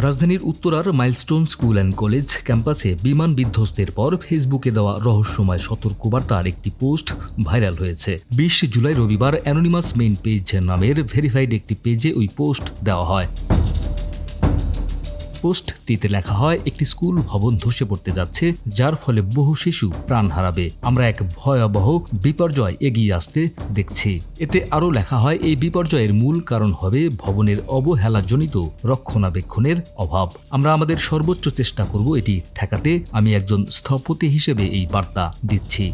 রাজধানীর উত্তরার milestone school and college ক্যাম্পাসে বিমান বিধ্বস্তের পর ফেসবুকে দেওয়া রহস্যময় সতর্কবার্তার একটি পোস্ট ভাইরাল হয়েছে। ২০ জুলাই রবিবার অ্যানোনিমাস মেইন পেজ নামের ভেরিফাইড একটি পেজে ওই পোস্ট দেওয়া হয়। পোস্টটিতে লেখা হয়, একটি স্কুল ভবন ধসে পড়তে যাচ্ছে, যার ফলে বহু শিশু প্রাণ হারাবে। আমরা এক ভয়াবহ বিপর্যয় এগিয়ে আসতে দেখছি। এতে আরও লেখা হয়, এই বিপর্যয়ের মূল কারণ হবে ভবনের অবহেলাজনিত রক্ষণাবেক্ষণের অভাব। আমরা আমাদের সর্বোচ্চ চেষ্টা করব এটি ঠেকাতে। আমি একজন স্থপতি হিসেবে এই বার্তা দিচ্ছি।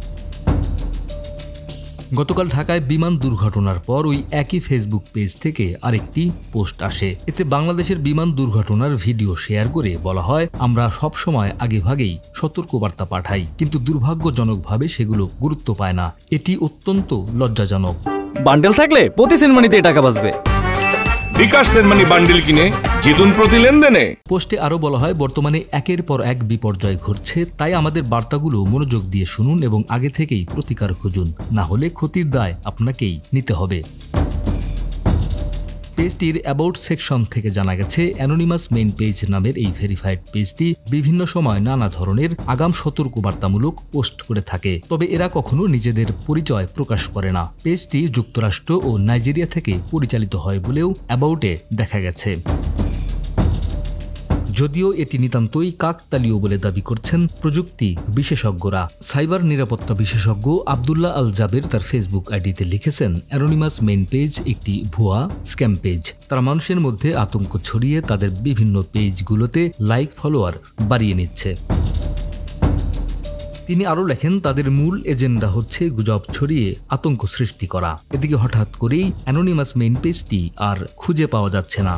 গতকাল ঢাকায় বিমান দুর্ঘটনার পর ওই একই ফেসবুক পেজ থেকে আরেকটি পোস্ট আসে। এতে বাংলাদেশের বিমান দুর্ঘটনার ভিডিও শেয়ার করে বলা হয়, আমরা সবসময় আগেভাগেই সতর্কবার্তা পাঠাই, কিন্তু দুর্ভাগ্যজনকভাবে সেগুলো গুরুত্ব পায় না। এটি অত্যন্ত লজ্জাজনক। বান্ডেল থাকলে প্রতি সেনমানিতে টাকা বাঁচবে। বিকাশ সেনমানি বান্ডেল কিনে জিতুন প্রতি লেনদেনে। পোস্টে আরও বলা হয়, বর্তমানে একের পর এক বিপর্যয় ঘটছে, তাই আমাদের বার্তাগুলো মনোযোগ দিয়ে শুনুন এবং আগে থেকেই প্রতিকার খুঁজুন, না হলে ক্ষতির দায় আপনাকেই নিতে হবে। পেজটির অ্যাবাউট সেকশন থেকে জানা গেছে, অ্যানোনিমাস মেইন পেজ নামের এই ভেরিফাইড পেজটি বিভিন্ন সময় নানা ধরনের আগাম সতর্কবার্তামূলক পোস্ট করে থাকে, তবে এরা কখনো নিজেদের পরিচয় প্রকাশ করে না। পেজটি যুক্তরাষ্ট্র ও নাইজেরিয়া থেকে পরিচালিত হয় বলেও অ্যাবাউটে দেখা গেছে। যদিও এটি নিতান্তই কাকতালীয় বলে দাবি করছেন প্রযুক্তি বিশেষজ্ঞরা। সাইবার নিরাপত্তা বিশেষজ্ঞ আবদুল্লাহ আল জাবের তার ফেসবুক আইডিতে লিখেছেন, অ্যানোনিমাস মেইন পেজ একটি ভুয়া স্ক্যাম পেজ। তারা মানুষের মধ্যে আতঙ্ক ছড়িয়ে তাদের বিভিন্ন পেজগুলোতে লাইক ফলোয়ার বাড়িয়ে নিচ্ছে। তিনি আরও লেখেন, তাদের মূল এজেন্ডা হচ্ছে গুজব ছড়িয়ে আতঙ্ক সৃষ্টি করা। এদিকে হঠাৎ করেই অ্যানোনিমাস মেইন পেজটি আর খুঁজে পাওয়া যাচ্ছে না।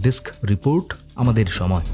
ডেস্ক রিপোর্ট, আমাদের সময়।